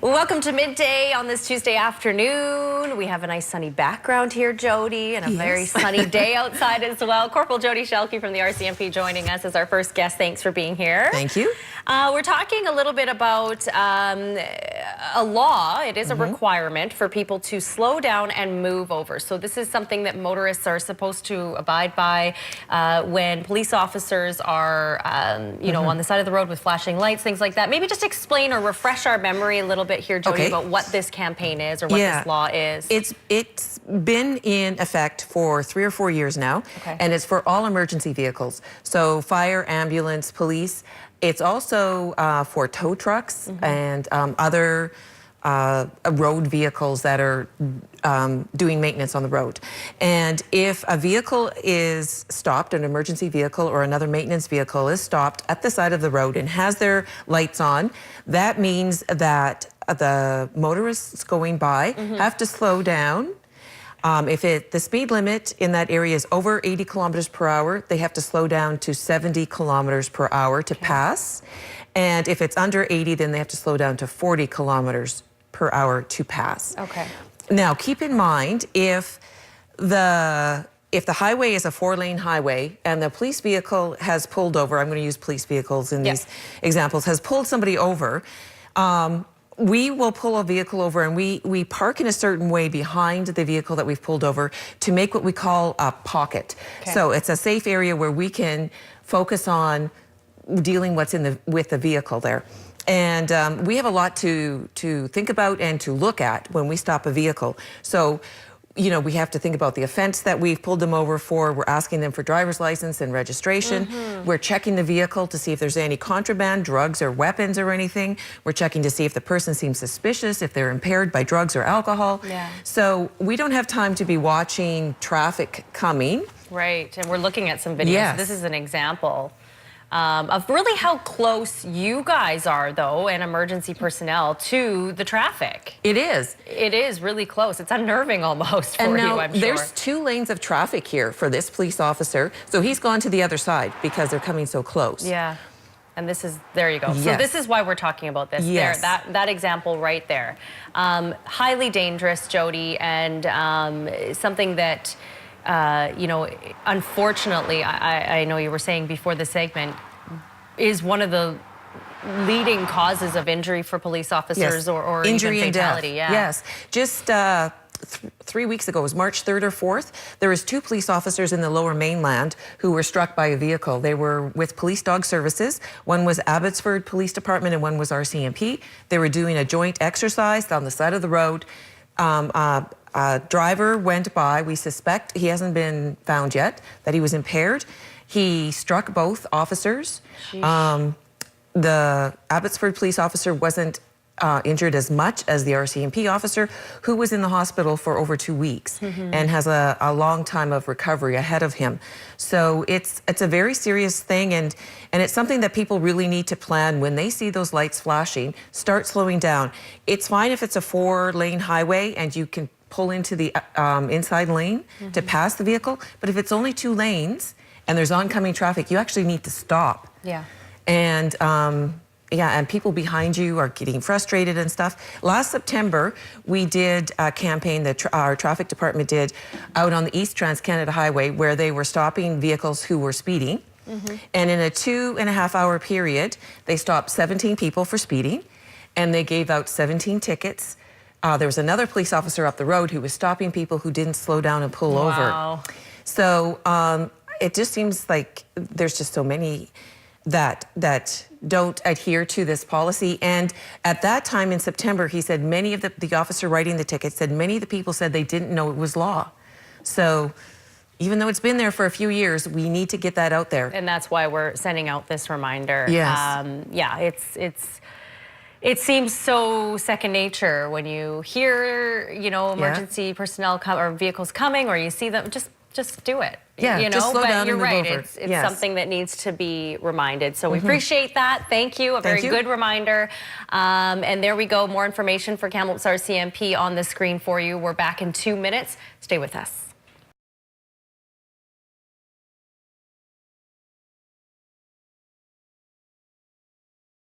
Welcome to Midday on this Tuesday afternoon. We have a nice sunny background here, Jody, and a very sunny day outside as well. Corporal Jody Shelkey from the RCMP joining us as our first guest. Thanks for being here. Thank you. We're talking a little bit about a law. It is a requirement for people to slow down and move over. So this is something that motorists are supposed to abide by when police officers are, you know, on the side of the road with flashing lights, things like that. Maybe just explain or refresh our memory a little bit here, Jody, about what this campaign is or what this law is. It's been in effect for 3 or 4 years now, and it's for all emergency vehicles. So fire, ambulance, police. It's also for tow trucks and other road vehicles that are doing maintenance on the road. And if a vehicle is stopped, an emergency vehicle or another maintenance vehicle is stopped at the side of the road and has their lights on, that means that the motorists going by have to slow down. If the speed limit in that area is over 80 kilometers per hour, they have to slow down to 70 kilometers per hour to pass. And if it's under 80, then they have to slow down to 40 kilometers per hour to pass. Now, keep in mind, if the highway is a 4-lane highway and the police vehicle has pulled over, I'm going to use police vehicles in these examples, has pulled somebody over, we will pull a vehicle over and we park in a certain way behind the vehicle that we've pulled over to make what we call a pocket. So it's a safe area where we can focus on dealing with the vehicle there. And we have a lot to think about and to look at when we stop a vehicle. So, you know, we have to think about the offense that we've pulled them over for. We're asking them for driver's license and registration. We're checking the vehicle to see if there's any contraband, drugs or weapons or anything. We're checking to see if the person seems suspicious, if they're impaired by drugs or alcohol. So we don't have time to be watching traffic coming. Right, and we're looking at some videos. This is an example of really how close you guys are, though, and emergency personnel to the traffic. It is. It is really close. It's unnerving almost for you, I'm sure. There's 2 lanes of traffic here for this police officer. So he's gone to the other side because they're coming so close. And this is, there you go. So this is why we're talking about this. There, that example right there. Highly dangerous, Jody, and something that, you know, unfortunately, I know you were saying before the segment, is one of the leading causes of injury for police officers or injury even and fatality. Death. Just 3 weeks ago, it was March 3rd or 4th, there was 2 police officers in the Lower Mainland who were struck by a vehicle. They were with Police Dog Services. One was Abbotsford Police Department and one was RCMP. They were doing a joint exercise on the side of the road. A driver went by. We suspect, he hasn't been found yet, that he was impaired. He struck both officers. The Abbotsford police officer wasn't injured as much as the RCMP officer, who was in the hospital for over 2 weeks and has a long time of recovery ahead of him. So it's a very serious thing, and it's something that people really need to plan when they see those lights flashing. Start slowing down. It's fine if it's a 4-lane highway and you can pull into the inside lane to pass the vehicle, but if it's only 2 lanes and there's oncoming traffic, you actually need to stop. And and people behind you are getting frustrated and stuff. Last September, we did a campaign that our traffic department did out on the East Trans-Canada Highway where they were stopping vehicles who were speeding. And in a 2.5-hour period, they stopped 17 people for speeding and they gave out 17 tickets. There was another police officer up the road who was stopping people who didn't slow down and pull over. So it just seems like there's just so many that don't adhere to this policy. And at that time in September, he said many of the officer writing the ticket said many of the people said they didn't know it was law. So even though it's been there for a few years, we need to get that out there. And that's why we're sending out this reminder. It seems so second nature when you hear, you know, emergency personnel or vehicles coming, or you see them, just do it. You know, just slow down you're and move right. over. It's something that needs to be reminded. So we appreciate that. Thank you. A very good reminder. And there we go. More information for Kamloops RCMP on the screen for you. We're back in 2 minutes. Stay with us.